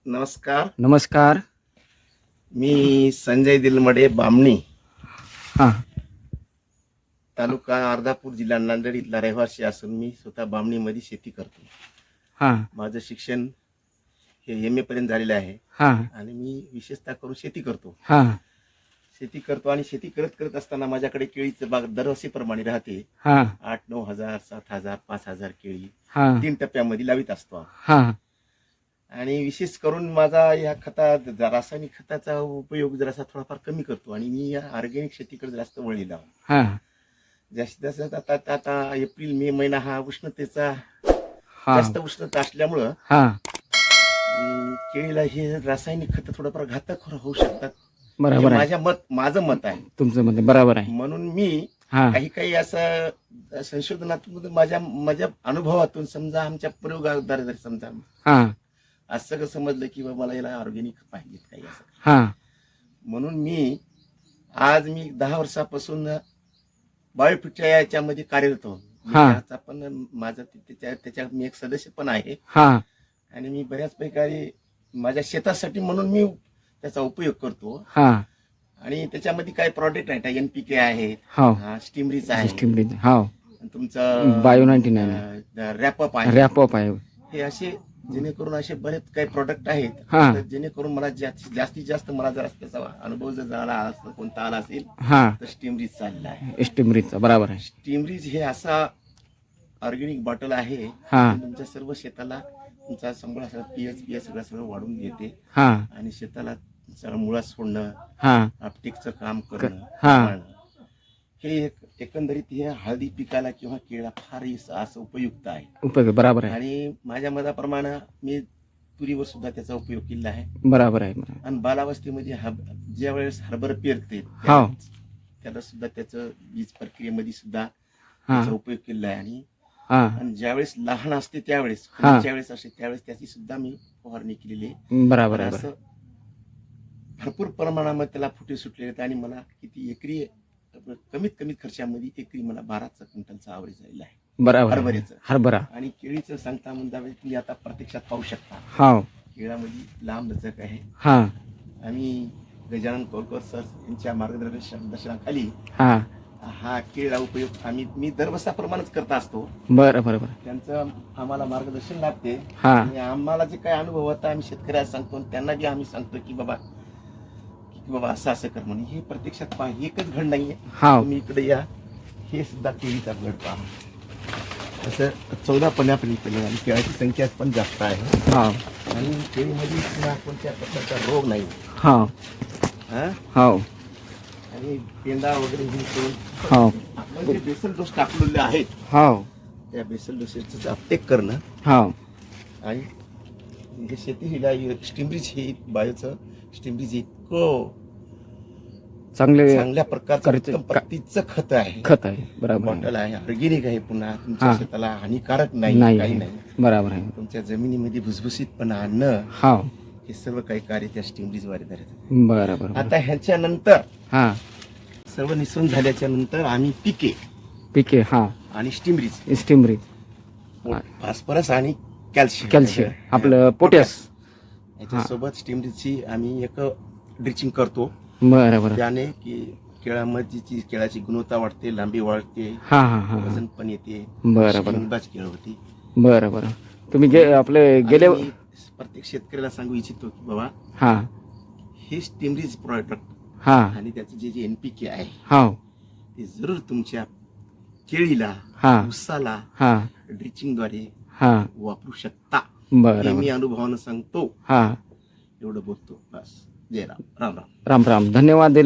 नमस्कार. नमस्कार. मी संजय दिलमडे बामणी, हां तालुका अर्धापूर, जिल्हा नांदेड इथला रहिवासी असून मी स्वतः बामणीमध्ये शेती करतो. हां माझं शिक्षण हे MA पर्यंत झालेलं आहे हां आणि मी विशेषतः करून शेती करतो. हां शेती करतो आणि शेती करत असताना माझ्याकडे केळीचं बाग दरवर्षीप्रमाणे राहते. हां 8-9 हजार, 7,000, 5,000 केळी हां 3 टप्प्यामध्ये लावित असतो. हां आणि विशेष करून माझा या रासायनिक खताचा उपयोग जरासा थोडाफार कमी करतो आणि मी या ऑर्गॅनिक शेतीकडे जास्त वळलेलो आहे. हां जास्तीत जास्त आता एप्रिल मे महिना हा उष्णतेचा हां जास्त उष्णता असल्यामुळं हां केळीला हे रासायनिक खत थोडंफार घातक होऊ शकतात. हे बरोबर आहे. माझं मत आहे. तुमचं म्हणणं बरोबर आहे. म्हणून मी हां काही असं संशोधनातून माझ्या अनुभवातून समजा आमच्या प्रयोगाद्वारे समजा हां असं सगळं समजलं की मला याला ऑर्गॅनिक पाहिजे काही असं. हां म्हणून मी 10 वर्षापासून बायोफिटच्या याच्यामध्ये कार्यरत होतो. हां. त्याचा पण माझं त्याच्या मी एक सदस्य पण आहे हां आणि मी बऱ्याच प्रकारे माझ्या शेतासाठी म्हणून मी त्याचा उपयोग करतो. हां आणि त्याच्यामध्ये काही प्रॉडक्ट आहेत, NPK आहे, हो स्टीमरीच आहे, सिस्टीम हो तुमचं बायो 99 रॅपअप आहे. रॅपअप आहे. हे असे जेणेकरून असे बरेच काही प्रोडक्ट आहेत हां. तर जेणेकरून मला जास्तीत जास्त मला जर त्याचा अनुभव जर झाला कोणता आला असेल हां तर स्टीमरीज चालला आहे. एस्टिमरीचा बरोबर आहे. स्टीमरीज हे असा ऑर्गॅनिक बॉटल आहे हां. तुमच्या सर्व शेताला तुमचा संबळ पीएच सगळं वाढून देते हां आणि शेताला मुळा सोडणं, हां आपटिकचं काम करणं, हां. हे एकंदरीत हे हळदी पिकाला किंवा केळा फार असं उपयुक्त आहे. उपयोग बरोबर आहे. आणि माझ्या मताप्रमाणे मी तुरीवर सुद्धा त्याचा उपयोग केला आहे. बरोबर आहे. आणि बालावस्थेमध्ये ज्या वेळेस हरभरा पेरते हो त्याला सुद्धा त्याचं बीज प्रक्रियेमध्ये सुद्धा हां त्याचा उपयोग केला आहे. हां आणि ज्यावेळेस लहान असते त्यावेळेस हां. ज्यावेळेस असते त्यावेळेस त्याची सुद्धा मी फवारणी केलेली आहे. बरोबर आहे. असं भरपूर प्रमाणामध्ये त्याला फुटे सुटले आहेत आणि मला किती एकरी कमीत खर्चामध्ये एकरी मला 12 क्विंटलचा आवरेज झालेला आहे बरोबर आहे. हरभऱ्याचं. हरभरा आणि केळीचं सांगता म्हणता तुम्ही आता प्रत्यक्षात पाहू शकता हो केळामध्ये लांब लचक आहे. हां आम्ही गजानन कोलकर सर यांच्या मार्गदर्शनाखाली हां हा केळा उपयोग मी दरवर्षाप्रमाणेच करत असतो. बरं बरोबर त्यांचं आम्हाला मार्गदर्शन लाभते हां आणि आम्हाला जे काही अनुभव होता आम्ही शेतकऱ्याला सांगतो आणि त्यांना बी आम्ही सांगतो की बाबा असं कर म्हणून. हे प्रत्यक्षात पहा एकच घड नाहीये. हां तुम्ही इकडे या, हे सुद्धा केळीचा घड पहा. असं 14 पण्यापर्यंत आणि केळाची संख्या पण जास्त आहे. हां आणि केळीमध्ये पुन्हा कोणत्या प्रकारचा रोग नाही. हां हा हो आणि पेंदा वगैरे हे करून हो आपण जे बेसल डोस टाकलेले आहेत हो त्या बेसल डोसेसचं अपटेक करणं हो आणि हे शेतीला स्टीमरीज हे बायोचं स्टीमरीज इतकं चांगले चांगल्या प्रकारचं उत्तम प्रतीचं खत आहे. खत आहे. बरोबर आहे. बॉटल आहे, ऑर्गॅनिक आहे, पुन्हा तुमच्या हां. शेताला हानिकारक नाही, नाही काही नाही. बरोबर आहे. तुमच्या जमिनीमध्ये भुसभुशीतपणा आणणं हो हे सर्व काही कार्य त्या स्टीमरीजद्वारे करतात. बरोबर आता ह्याच्यानंतर हां सर्व निसरून झाल्याच्या नंतर आम्ही पिके हां आणि स्टीमरीज एस्टिमरी फॉस्फरस आणि कॅल्शियम आपलं पोटॅश याच्यासोबत स्टीमरीजची आम्ही एक ड्रिचिंग करतो. बरोबर त्याने की केळामध्ये केळाची गुणवत्ता वाढते, लांबी वाढते, हां हां हां वजन पण येते. बरोबर लिंबाची केळ होती. बरोबर तुम्ही आपले गेले आणि मी प्रत्येक शेतकऱ्याला सांगू इच्छितो की बाबा हां हे स्टीमरीज प्रॉडक्ट हां आणि त्याचे जे NPK आहे हो ते जरूर तुमच्या केळीला, हां ऊसाला हां ड्रिचिंगद्वारे हां वापरू शकता. हे बरोबर मी अनुभवानं सांगतो. हां एवढं बोलतो बस. जय राम. राम राम. राम राम धन्यवाद.